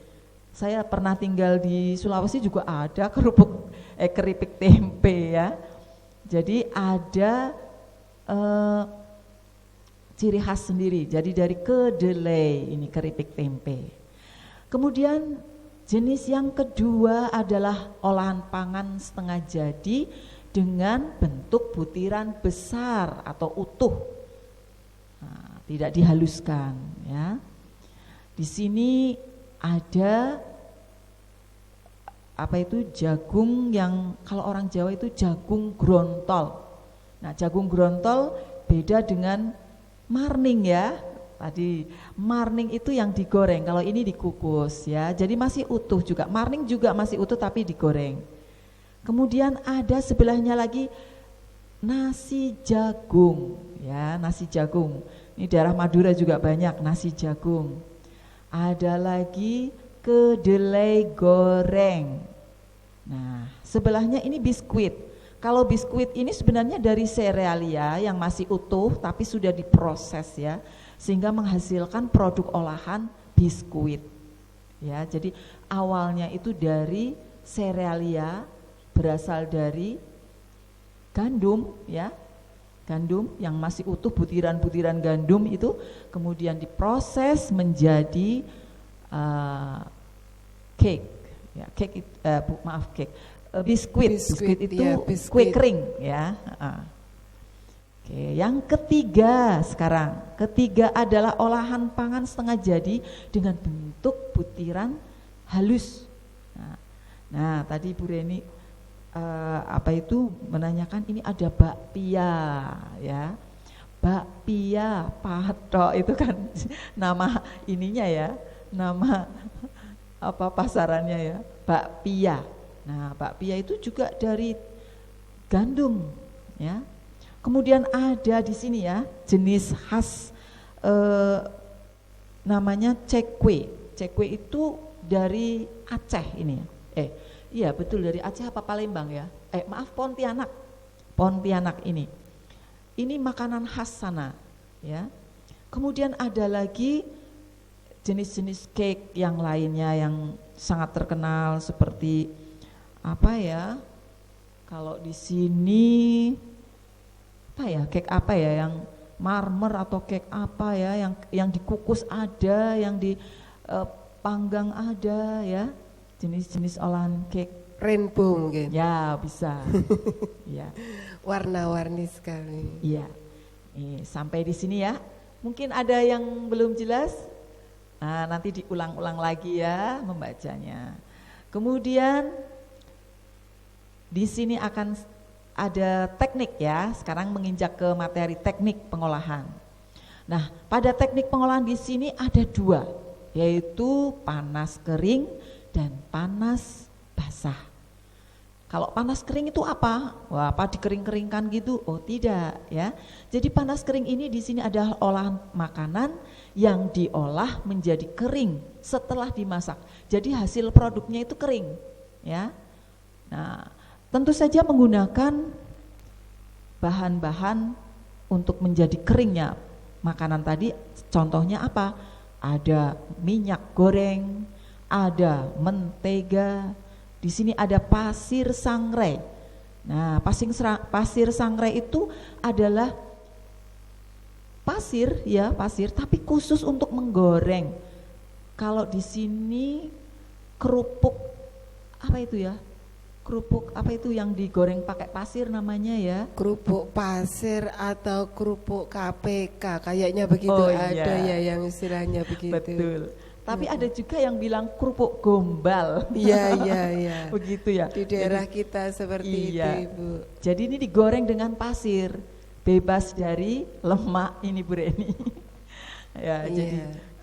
Saya pernah tinggal di Sulawesi juga ada keripik tempe, ya. Jadi ada ciri khas sendiri. Jadi dari kedelai ini keripik tempe. Kemudian jenis yang kedua adalah olahan pangan setengah jadi dengan bentuk butiran besar atau utuh. Nah, tidak dihaluskan, ya. Di sini ada jagung yang kalau orang Jawa itu jagung grontol. Nah, jagung grontol beda dengan marning, ya. Tadi marning itu yang digoreng, kalau ini dikukus, ya. Jadi masih utuh juga. Marning juga masih utuh tapi digoreng. Kemudian ada sebelahnya lagi nasi jagung, ya, nasi jagung. Ini daerah Madura juga banyak nasi jagung. Ada lagi kedelai goreng. Nah, sebelahnya ini biskuit. Kalau biskuit ini sebenarnya dari serealia yang masih utuh tapi sudah diproses, ya, sehingga menghasilkan produk olahan biskuit. Ya, jadi awalnya itu dari serealia, berasal dari gandum, ya, gandum yang masih utuh, butiran-butiran gandum itu kemudian diproses menjadi cake, ya, biskuit itu ya, kue kering, ya. Oke, yang ketiga sekarang, adalah olahan pangan setengah jadi dengan bentuk butiran halus. Nah, tadi Bu Reni menanyakan ini ada bakpia, ya. Bakpia, patok itu kan nama ininya, ya. Nama pasarannya, ya. Bakpia. Nah, bakpia itu juga dari gandum, ya. Kemudian ada di sini, ya, jenis khas namanya cekwe. Cekwe itu dari Aceh ini, ya. Iya betul, dari Aceh apa Palembang, ya? Pontianak. Pontianak ini. Ini makanan khas sana, ya. Kemudian ada lagi jenis-jenis cake yang lainnya yang sangat terkenal seperti kalau di sini cake yang marmer atau cake yang dikukus ada, yang dipanggang ada, ya. Jenis-jenis olahan cake rainbow mungkin. Ya, bisa. Ya. Warna-warni sekali. Iya. Sampai di sini, ya. Mungkin ada yang belum jelas. Nah, nanti diulang-ulang lagi ya membacanya. Kemudian di sini akan ada teknik ya. Sekarang menginjak ke materi teknik pengolahan. Nah, pada teknik pengolahan di sini ada 2, yaitu panas kering dan panas basah. Kalau panas kering itu apa? Wah, apa dikering-keringkan gitu? Oh, tidak ya. Jadi panas kering ini di sini adalah olahan makanan yang diolah menjadi kering setelah dimasak. Jadi hasil produknya itu kering ya. Nah, tentu saja menggunakan bahan-bahan untuk menjadi keringnya makanan tadi. Contohnya apa? Ada minyak goreng, ada mentega. Di sini ada pasir sangrai. Nah, pasir sangrai itu adalah pasir ya, pasir tapi khusus untuk menggoreng. Kalau di sini kerupuk apa itu ya? Kerupuk apa itu yang digoreng pakai pasir namanya ya? Kerupuk pasir atau kerupuk KPK kayaknya begitu. Oh, ada iya. ya yang istilahnya begitu. Betul. Tapi ada juga yang bilang kerupuk gombal. Iya, iya. Begitu ya. Di daerah kita seperti itu, Ibu. Jadi ini digoreng dengan pasir, bebas dari lemak ini Bu Reni. Ya, Iya. jadi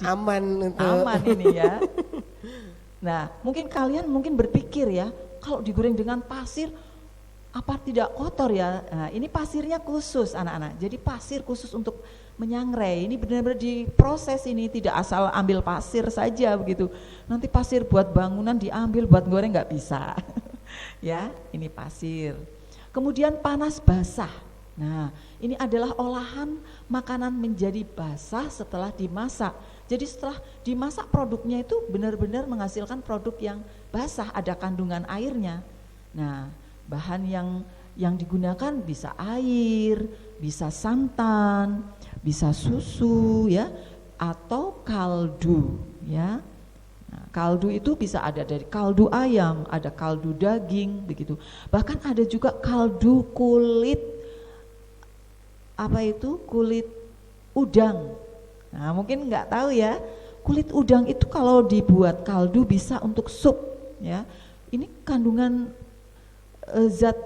aman untuk aman ini ya. Nah, mungkin kalian berpikir ya, kalau digoreng dengan pasir apa tidak kotor ya? Nah, ini pasirnya khusus anak-anak. Jadi pasir khusus untuk menyangrai. Ini benar-benar diproses, ini tidak asal ambil pasir saja begitu. Nanti pasir buat bangunan diambil buat goreng nggak bisa. Ya, ini pasir. Kemudian panas basah. Nah, ini adalah olahan makanan menjadi basah setelah dimasak. Jadi setelah dimasak produknya itu benar-benar menghasilkan produk yang basah, ada kandungan airnya. Nah, bahan yang digunakan bisa air, bisa santan, bisa susu ya, atau kaldu ya. Nah, kaldu itu bisa ada dari kaldu ayam, ada kaldu daging begitu. Bahkan ada juga kaldu kulit kulit udang. Nah, mungkin nggak tahu ya, kulit udang itu kalau dibuat kaldu bisa untuk sup ya. Ini kandungan zat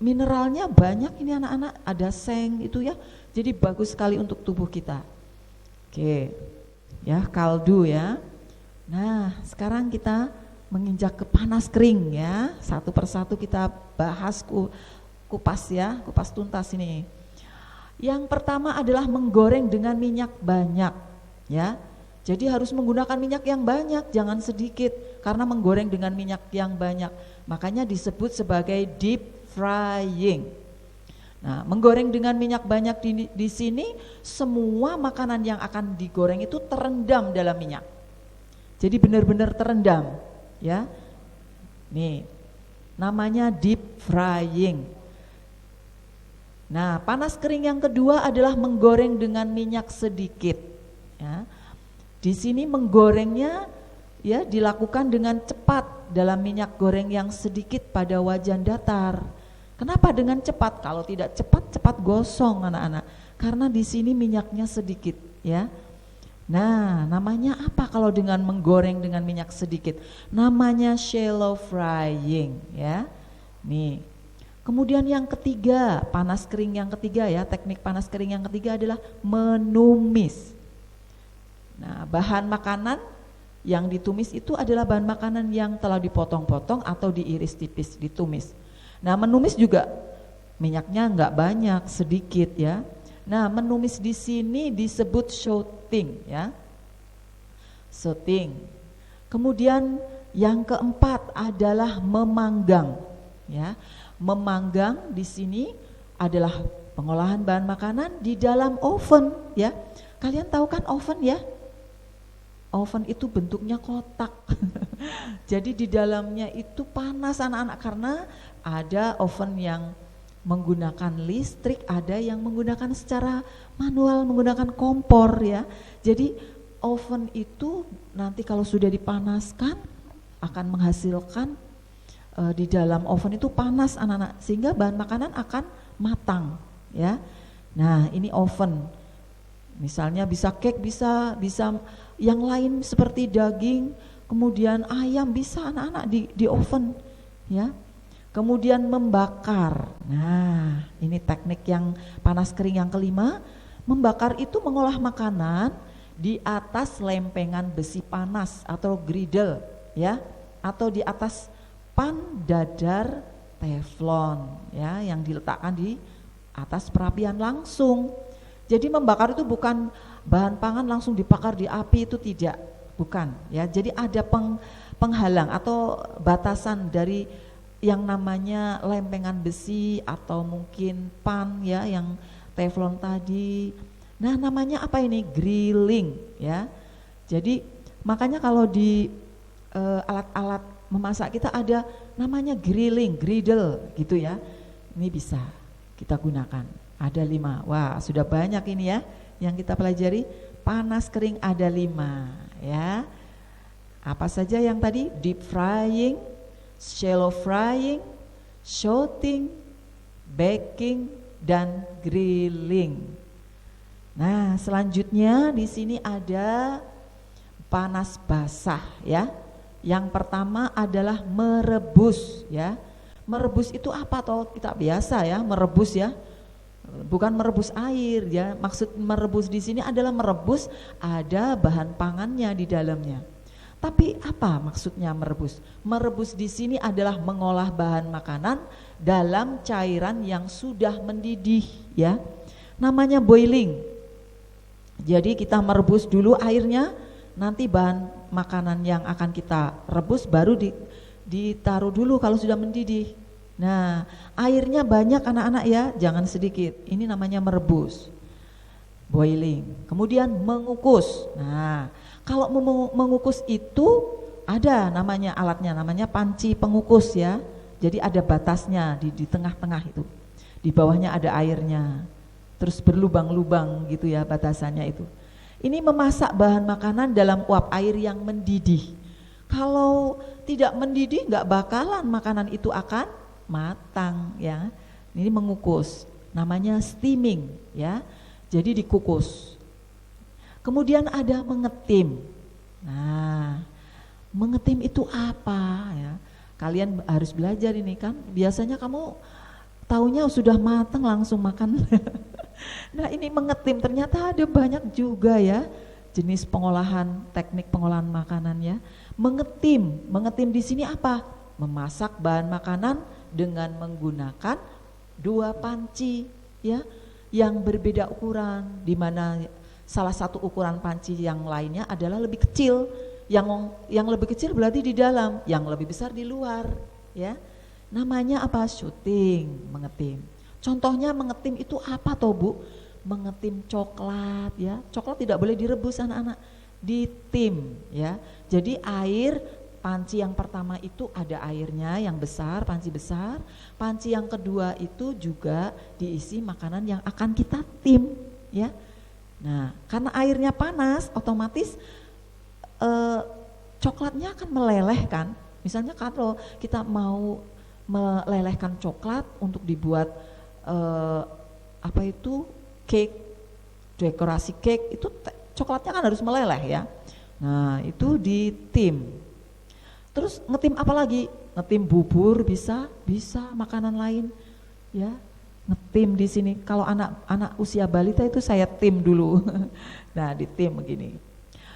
mineralnya banyak ini anak-anak, ada seng itu ya. Jadi bagus sekali untuk tubuh kita. Oke. Ya, kaldu ya. Nah, sekarang kita menginjak ke panas kering ya. Satu persatu kita bahas kupas ya, kupas tuntas ini. Yang pertama adalah menggoreng dengan minyak banyak ya. Jadi harus menggunakan minyak yang banyak, jangan sedikit, karena menggoreng dengan minyak yang banyak. Makanya disebut sebagai deep frying. Nah, menggoreng dengan minyak banyak di sini, semua makanan yang akan digoreng itu terendam dalam minyak. Jadi benar-benar terendam, ya. Nih, namanya deep frying. Nah, panas kering yang kedua adalah menggoreng dengan minyak sedikit. Ya. Di sini menggorengnya ya dilakukan dengan cepat dalam minyak goreng yang sedikit pada wajan datar. Kenapa dengan cepat? Kalau tidak cepat gosong anak-anak. Karena di sini minyaknya sedikit, ya. Nah, namanya apa kalau dengan menggoreng dengan minyak sedikit? Namanya shallow frying, ya. Nih. Kemudian yang ketiga, panas kering yang ketiga ya, teknik panas kering yang ketiga adalah menumis. Nah, bahan makanan yang ditumis itu adalah bahan makanan yang telah dipotong-potong atau diiris tipis, ditumis. Nah, menumis juga minyaknya enggak banyak, sedikit ya. Nah, menumis di sini disebut shooting ya. Shooting. Kemudian yang keempat adalah memanggang ya. Memanggang di sini adalah pengolahan bahan makanan di dalam oven ya. Kalian tahu kan oven ya? Oven itu bentuknya kotak. Jadi di dalamnya itu panas anak-anak karena ada oven yang menggunakan listrik, ada yang menggunakan secara manual menggunakan kompor ya. Jadi oven itu nanti kalau sudah dipanaskan akan menghasilkan di dalam oven itu panas anak-anak sehingga bahan makanan akan matang ya. Nah, ini oven. Misalnya bisa cake, bisa yang lain seperti daging, kemudian ayam bisa anak-anak di oven ya. Kemudian membakar. Nah, ini teknik yang panas kering yang kelima. Membakar itu mengolah makanan di atas lempengan besi panas atau griddle ya, atau di atas pan dadar teflon ya, yang diletakkan di atas perapian langsung. Jadi membakar itu bukan bahan pangan langsung dibakar di api, itu tidak, bukan ya. Jadi ada penghalang atau batasan dari yang namanya lempengan besi atau mungkin pan ya, yang teflon tadi. Nah, namanya apa ini? Grilling ya. Jadi makanya kalau di alat-alat memasak kita ada namanya grilling, griddle gitu ya. Ini bisa kita gunakan. Ada 5. Wah, sudah banyak ini ya yang kita pelajari. Panas kering ada 5 ya. Apa saja yang tadi? Deep frying, shallow frying, shooting, baking, dan grilling. Nah, selanjutnya di sini ada panas basah ya. Yang pertama adalah merebus ya. Merebus itu apa toh? Kita biasa ya merebus ya. Bukan merebus air ya. Maksud merebus di sini adalah merebus ada bahan pangannya di dalamnya. Tapi apa maksudnya merebus? Merebus di sini adalah mengolah bahan makanan dalam cairan yang sudah mendidih ya. Namanya boiling. Jadi kita merebus dulu airnya, nanti bahan makanan yang akan kita rebus baru ditaruh dulu kalau sudah mendidih. Nah, airnya banyak anak-anak ya, jangan sedikit. Ini namanya merebus. Boiling. Kemudian mengukus. Nah, kalau mengukus itu ada namanya alatnya, namanya panci pengukus ya. Jadi ada batasnya di tengah-tengah itu. Di bawahnya ada airnya. Terus berlubang-lubang gitu ya batasannya itu. Ini memasak bahan makanan dalam uap air yang mendidih. Kalau tidak mendidih nggak bakalan makanan itu akan matang ya. Ini mengukus, namanya steaming ya. Jadi dikukus. Kemudian ada mengetim. Nah, mengetim itu apa ya? Kalian harus belajar ini kan. Biasanya kamu taunya sudah matang langsung makan. Nah, ini mengetim ternyata ada banyak juga ya jenis pengolahan, teknik pengolahan makanan ya. Mengetim di sini apa? Memasak bahan makanan dengan menggunakan 2 panci ya, yang berbeda ukuran, di mana salah satu ukuran panci yang lainnya adalah lebih kecil. Yang lebih kecil berarti di dalam, yang lebih besar di luar ya. Namanya apa? Shooting, mengetim. Contohnya mengetim itu apa toh Bu? Mengetim coklat ya. Coklat tidak boleh direbus anak-anak, ditim ya. Jadi air panci yang pertama itu ada airnya yang besar, panci besar. Panci yang kedua itu juga diisi makanan yang akan kita tim ya. Nah, karena airnya panas, otomatis coklatnya akan meleleh kan. Misalnya kalau kita mau melelehkan coklat untuk dibuat cake, dekorasi cake, itu coklatnya kan harus meleleh ya. Nah, itu di tim. Terus ngetim apa lagi? Ngetim bubur bisa makanan lain ya. Ngetim di sini kalau anak usia balita itu saya tim dulu. Nah, di tim begini.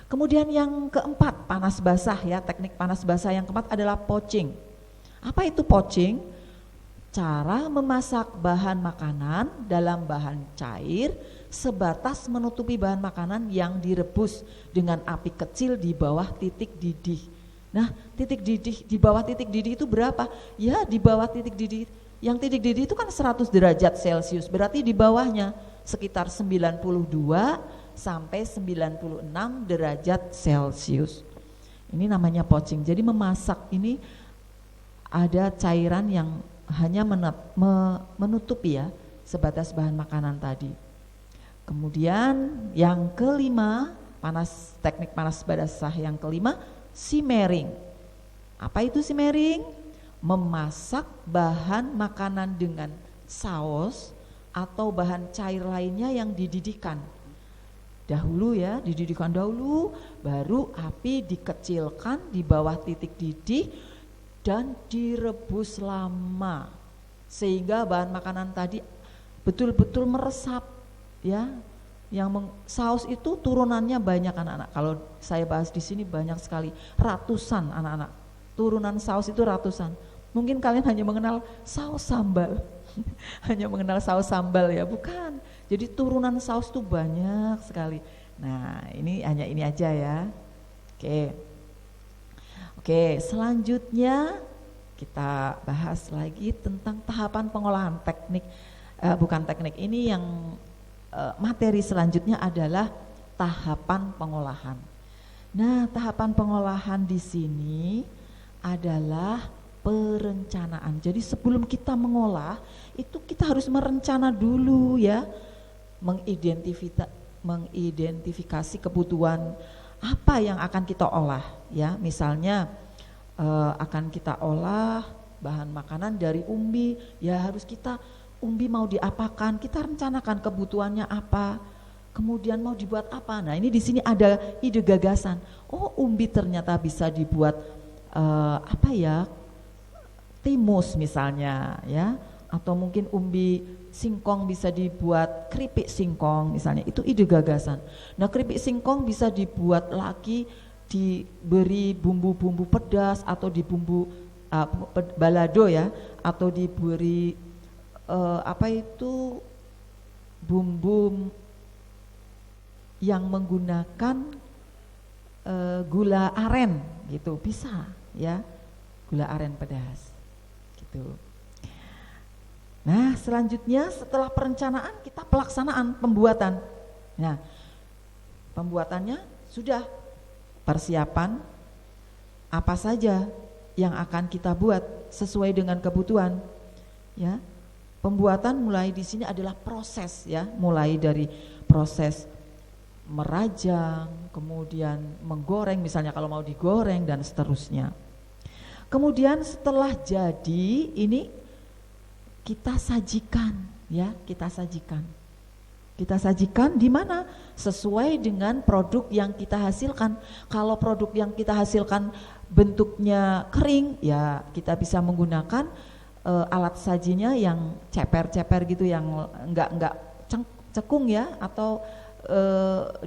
Kemudian yang keempat, panas basah ya. Teknik panas basah yang keempat adalah poaching. Apa itu poaching? Cara memasak bahan makanan dalam bahan cair sebatas menutupi bahan makanan yang direbus dengan api kecil di bawah titik didih. Nah, titik didih di bawah titik didih itu berapa? Ya, di bawah titik didih. Yang titik didih itu kan 100 derajat Celcius. Berarti di bawahnya sekitar 92 sampai 96 derajat Celcius. Ini namanya poaching. Jadi memasak ini ada cairan yang hanya menutupi ya sebatas bahan makanan tadi. Kemudian yang kelima, teknik panas basah yang kelima, simmering. Apa itu simmering? Memasak bahan makanan dengan saus atau bahan cair lainnya yang dididihkan. dahulu ya, dididihkan dahulu, baru api dikecilkan di bawah titik didih dan direbus lama sehingga bahan makanan tadi betul-betul meresap ya. Saus itu turunannya banyak anak-anak. Kalau saya bahas di sini banyak sekali, ratusan anak-anak. Turunan saus itu ratusan. Mungkin kalian hanya mengenal saus sambal. Hanya mengenal saus sambal ya, bukan. Jadi turunan saus itu banyak sekali. Nah, ini hanya ini aja ya. Oke, selanjutnya kita bahas lagi tentang tahapan pengolahan teknik. Bukan teknik, ini yang materi selanjutnya adalah tahapan pengolahan. Nah, tahapan pengolahan di sini adalah perencanaan. Jadi sebelum kita mengolah, itu kita harus merencana dulu ya, mengidentifikasi kebutuhan apa yang akan kita olah ya. Misalnya akan kita olah bahan makanan dari umbi, ya harus kita umbi mau diapakan, kita rencanakan kebutuhannya apa, kemudian mau dibuat apa. Nah, ini di sini ada ide gagasan. Oh, umbi ternyata bisa dibuat timus misalnya ya, atau mungkin umbi singkong bisa dibuat keripik singkong misalnya. Itu ide gagasan. Nah, keripik singkong bisa dibuat lagi, diberi bumbu-bumbu pedas atau di bumbu balado ya, atau diberi bumbu yang menggunakan gula aren gitu, bisa ya, gula aren pedas gitu. Nah, selanjutnya setelah perencanaan kita pelaksanaan pembuatan. Nah, pembuatannya sudah, persiapan apa saja yang akan kita buat sesuai dengan kebutuhan ya. Pembuatan mulai di sini adalah proses ya, mulai dari proses merajang, kemudian menggoreng misalnya kalau mau digoreng dan seterusnya. Kemudian setelah jadi ini kita sajikan ya, kita sajikan di mana sesuai dengan produk yang kita hasilkan. Kalau produk yang kita hasilkan bentuknya kering ya, kita bisa menggunakan alat sajinya yang ceper-ceper gitu, yang enggak cekung ya, atau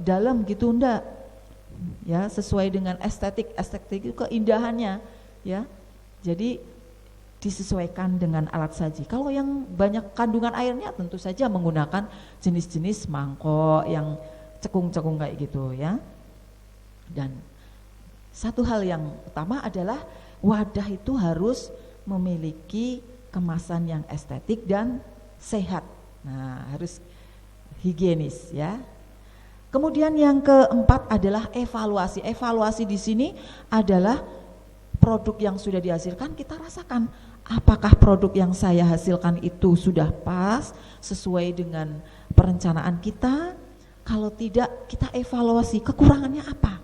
dalam gitu, enggak ya, sesuai dengan estetik itu keindahannya ya. Jadi disesuaikan dengan alat saji. Kalau yang banyak kandungan airnya tentu saja menggunakan jenis-jenis mangkok yang cekung-cekung kayak gitu ya. Dan satu hal yang utama adalah wadah itu harus memiliki kemasan yang estetik dan sehat. Nah, harus higienis ya. Kemudian yang keempat adalah evaluasi. Evaluasi di sini adalah produk yang sudah dihasilkan kita rasakan, apakah produk yang saya hasilkan itu sudah pas sesuai dengan perencanaan kita. Kalau tidak, kita evaluasi kekurangannya apa,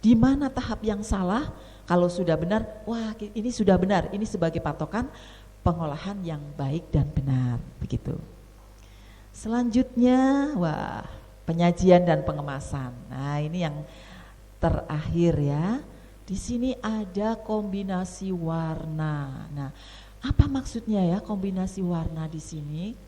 di mana tahap yang salah. Kalau sudah benar, wah ini sudah benar, ini sebagai patokan pengolahan yang baik dan benar, begitu. Selanjutnya, penyajian dan pengemasan. Nah, ini yang terakhir ya. Di sini ada kombinasi warna. Nah, apa maksudnya ya kombinasi warna di sini?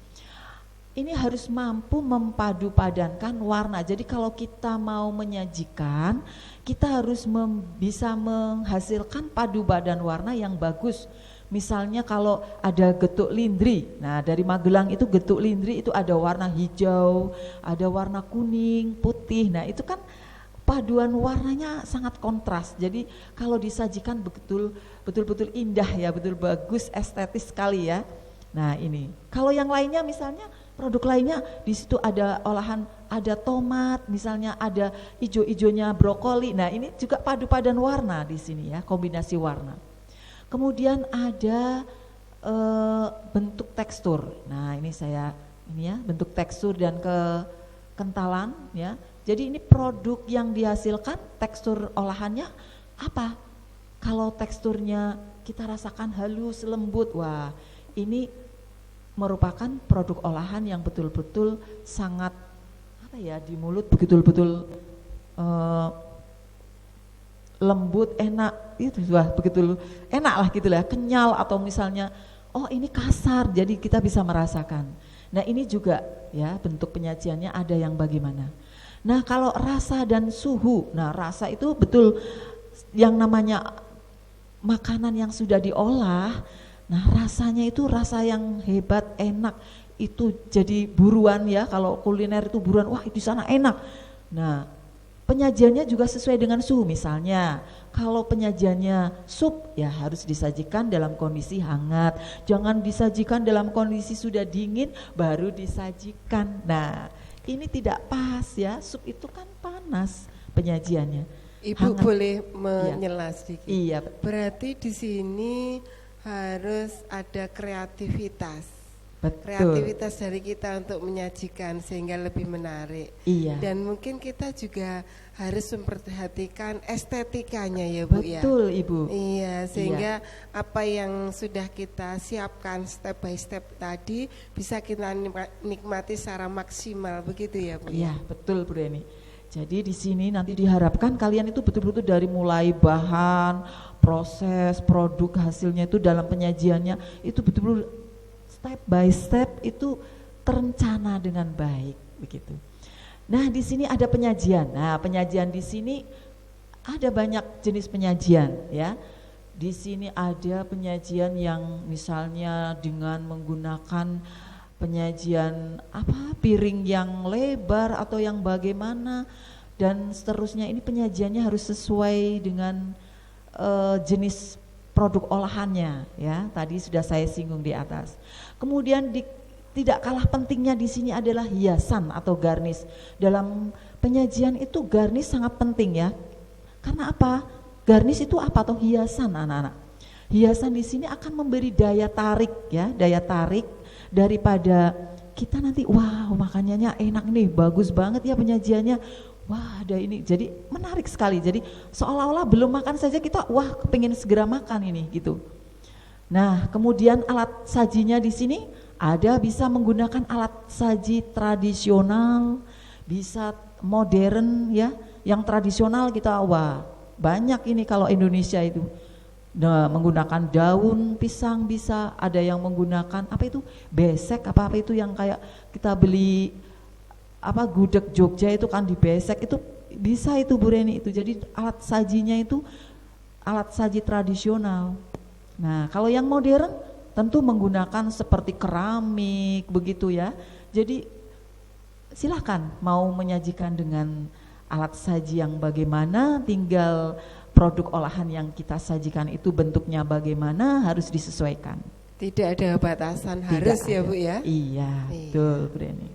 Ini harus mampu mempadu-padankan warna. Jadi kalau kita mau menyajikan, kita harus bisa menghasilkan padu padan warna yang bagus. Misalnya kalau ada getuk lindri, nah dari Magelang itu getuk lindri itu ada warna hijau, ada warna kuning, putih. Nah itu kan paduan warnanya sangat kontras. Jadi kalau disajikan betul-betul indah ya, betul bagus, estetis sekali ya. Nah ini, kalau yang lainnya misalnya produk lainnya di situ ada olahan, ada tomat, misalnya ada ijo-ijonya brokoli. Nah ini juga padu padan warna di sini ya, kombinasi warna. Kemudian ada bentuk tekstur. Nah ini bentuk tekstur dan kekentalan ya. Jadi ini produk yang dihasilkan tekstur olahannya apa? Kalau teksturnya kita rasakan halus, lembut, wah ini merupakan produk olahan yang betul-betul sangat apa ya, di mulut betul-betul lembut, enak, itu wah begitu enak lah gitu lah, kenyal, atau misalnya oh ini kasar, jadi kita bisa merasakan. Nah ini juga ya bentuk penyajiannya ada yang bagaimana. Nah kalau rasa dan suhu, nah rasa itu betul yang namanya makanan yang sudah diolah, nah rasanya itu rasa yang hebat, enak, itu jadi buruan ya, kalau kuliner itu buruan, wah di sana enak. Nah penyajiannya juga sesuai dengan suhu, misalnya kalau penyajiannya sup ya harus disajikan dalam kondisi hangat, jangan disajikan dalam kondisi sudah dingin baru disajikan. Nah ini tidak pas ya, sup itu kan panas penyajiannya. Ibu hangat. boleh menyela sedikit? Iya. Berarti di sini harus ada kreativitas. Betul. Kreativitas dari kita untuk menyajikan sehingga lebih menarik. Iya. Dan mungkin kita juga harus memperhatikan estetikanya ya Bu. Betul ya. Ibu. Iya, sehingga apa yang sudah kita siapkan step by step tadi bisa kita nikmati secara maksimal, begitu ya Bu. Iya, betul Bu Reni. Jadi di sini nanti diharapkan kalian itu betul-betul dari mulai bahan, proses, produk, hasilnya itu dalam penyajiannya itu betul-betul step by step itu terencana dengan baik begitu. Nah di sini ada penyajian. Nah penyajian di sini ada banyak jenis penyajian ya. Di sini ada penyajian yang misalnya dengan menggunakan penyajian piring yang lebar atau yang bagaimana dan seterusnya. Ini penyajiannya harus sesuai dengan jenis produk olahannya ya. Tadi sudah saya singgung di atas. Kemudian tidak kalah pentingnya di sini adalah hiasan atau garnish. Dalam penyajian itu garnish sangat penting ya. Karena apa? Garnish itu apa atau hiasan anak-anak? Hiasan di sini akan memberi daya tarik ya, daya tarik daripada kita nanti wow makanannya enak nih, bagus banget ya penyajiannya. Wah ada ini, jadi menarik sekali. Jadi seolah-olah belum makan saja kita wah kepingin segera makan ini gitu. Nah kemudian alat sajinya di sini ada bisa menggunakan alat saji tradisional, bisa modern ya. Yang tradisional kita wah banyak ini kalau Indonesia itu. Nah, menggunakan daun pisang bisa, ada yang menggunakan besek apa itu yang kayak kita beli gudeg Jogja itu kan dibesek, itu bisa itu Bu Reni itu. Jadi alat sajinya itu alat saji tradisional. Nah kalau yang modern tentu menggunakan seperti keramik begitu ya. Jadi silakan mau menyajikan dengan alat saji yang bagaimana, tinggal produk olahan yang kita sajikan itu bentuknya bagaimana harus disesuaikan. Tidak ada batasan harus ya Bu ya. Iya betul Bu Reni.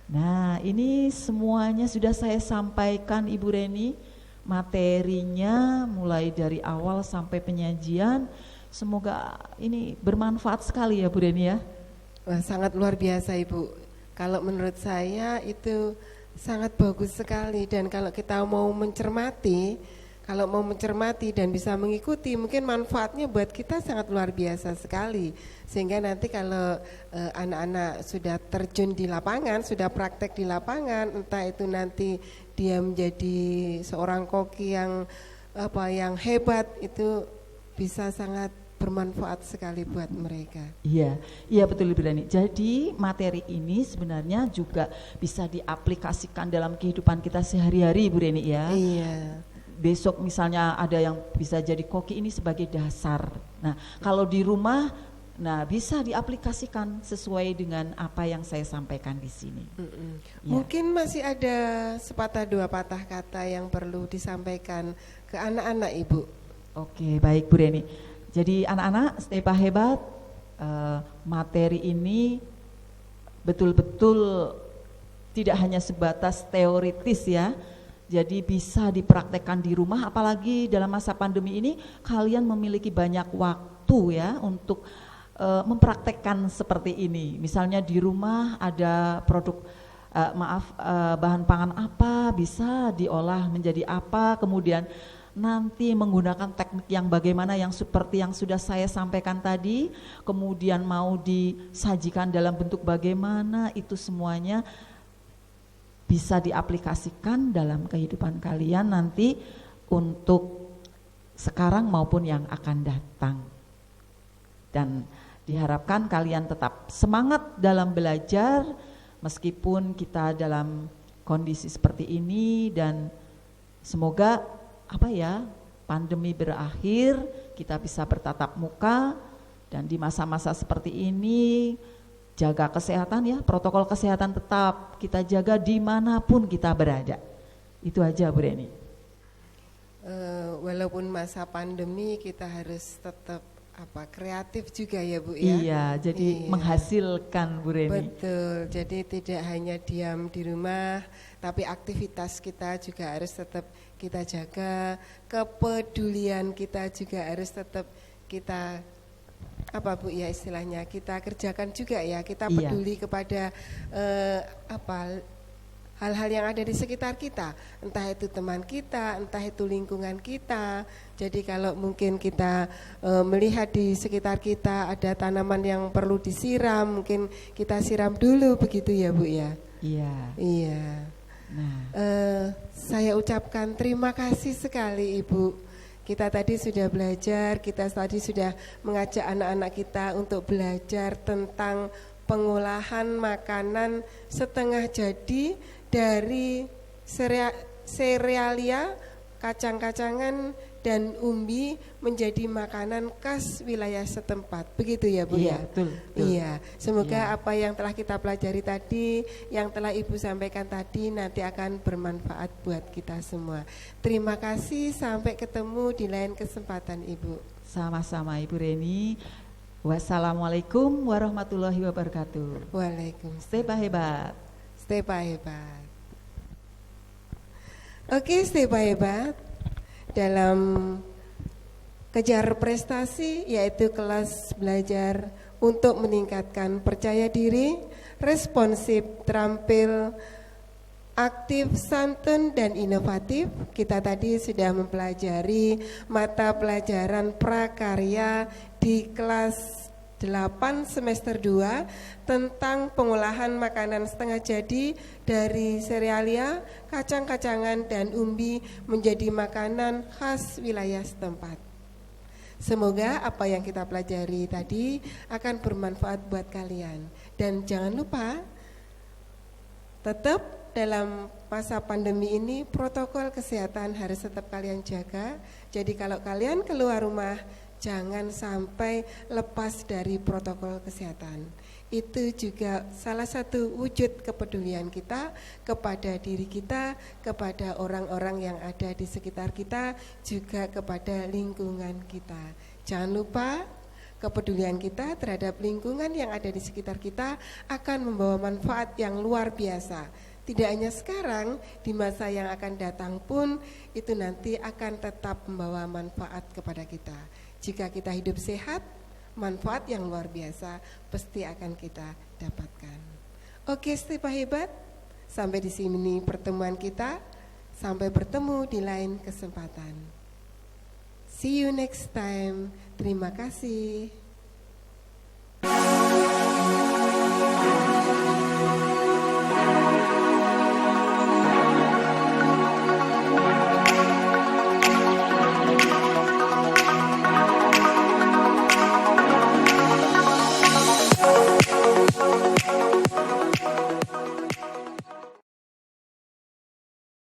Nah ini semuanya sudah saya sampaikan Ibu Reni, materinya mulai dari awal sampai penyajian. Semoga ini bermanfaat sekali ya Bu Reni ya. Wah sangat luar biasa Ibu. Kalau menurut saya itu sangat bagus sekali, dan kalau kita mau mencermati dan bisa mengikuti, mungkin manfaatnya buat kita sangat luar biasa sekali. Sehingga nanti kalau anak-anak sudah terjun di lapangan, sudah praktek di lapangan, entah itu nanti dia menjadi seorang koki yang hebat, itu bisa sangat bermanfaat sekali buat mereka. Iya betul Ibu Reni. Jadi materi ini sebenarnya juga bisa diaplikasikan dalam kehidupan kita sehari-hari Ibu Reni ya. Iya. Besok misalnya ada yang bisa jadi koki, ini sebagai dasar. Nah kalau di rumah, nah bisa diaplikasikan sesuai dengan apa yang saya sampaikan di sini. Ya. Mungkin masih ada sepatah dua patah kata yang perlu disampaikan ke anak-anak Ibu. Oke baik Bu Reni. Jadi anak-anak stay hebat, materi ini betul-betul tidak hanya sebatas teoritis ya. Jadi bisa dipraktekkan di rumah, apalagi dalam masa pandemi ini kalian memiliki banyak waktu ya untuk mempraktekkan seperti ini. Misalnya di rumah ada produk bahan pangan apa, bisa diolah menjadi apa, kemudian nanti menggunakan teknik yang bagaimana, yang seperti yang sudah saya sampaikan tadi, kemudian mau disajikan dalam bentuk bagaimana, itu semuanya bisa diaplikasikan dalam kehidupan kalian nanti untuk sekarang maupun yang akan datang. Dan diharapkan kalian tetap semangat dalam belajar meskipun kita dalam kondisi seperti ini, dan semoga pandemi berakhir, kita bisa bertatap muka, dan di masa-masa seperti ini jaga kesehatan ya, protokol kesehatan tetap kita jaga dimanapun kita berada. Itu aja Bu Reni. Walaupun masa pandemi kita harus tetap kreatif juga ya Bu ya. Iya, jadi menghasilkan Bu Reni. Betul, jadi tidak hanya diam di rumah, tapi aktivitas kita juga harus tetap kita jaga, kepedulian kita juga harus tetap kita Bu ya istilahnya, kita kerjakan juga ya, kita peduli kepada hal-hal yang ada di sekitar kita, entah itu teman kita, entah itu lingkungan kita. Jadi kalau mungkin kita melihat di sekitar kita ada tanaman yang perlu disiram, mungkin kita siram dulu, begitu ya Bu ya. Iya. Nah, saya ucapkan terima kasih sekali Ibu. Kita tadi sudah belajar, kita tadi sudah mengajak anak-anak kita untuk belajar tentang pengolahan makanan setengah jadi dari serealia, kacang-kacangan dan umbi menjadi makanan khas wilayah setempat. Begitu ya Bu ya? Betul. Iya, semoga apa yang telah kita pelajari tadi, yang telah Ibu sampaikan tadi nanti akan bermanfaat buat kita semua. Terima kasih, sampai ketemu di lain kesempatan Ibu. Sama-sama Ibu Reni. Wassalamualaikum warahmatullahi wabarakatuh. Waalaikumsalam. Stay hebat. Stay hebat. Oke, stay hebat. Dalam kejar prestasi, yaitu kelas belajar untuk meningkatkan percaya diri, responsif, terampil, aktif, santun, dan inovatif. Kita tadi sudah mempelajari mata pelajaran prakarya di kelas 8 semester 2 tentang pengolahan makanan setengah jadi dari serealia, kacang-kacangan, dan umbi menjadi makanan khas wilayah setempat. Semoga apa yang kita pelajari tadi akan bermanfaat buat kalian. Dan jangan lupa, tetap dalam masa pandemi ini protokol kesehatan harus tetap kalian jaga. Jadi kalau kalian keluar rumah, jangan sampai lepas dari protokol kesehatan. Itu juga salah satu wujud kepedulian kita kepada diri kita, kepada orang-orang yang ada di sekitar kita, juga kepada lingkungan kita. Jangan lupa, kepedulian kita terhadap lingkungan yang ada di sekitar kita akan membawa manfaat yang luar biasa. Tidak hanya sekarang, di masa yang akan datang pun itu nanti akan tetap membawa manfaat kepada kita. Jika kita hidup sehat, manfaat yang luar biasa pasti akan kita dapatkan. Oke, stay hebat. Sampai di sini pertemuan kita. Sampai bertemu di lain kesempatan. See you next time. Terima kasih.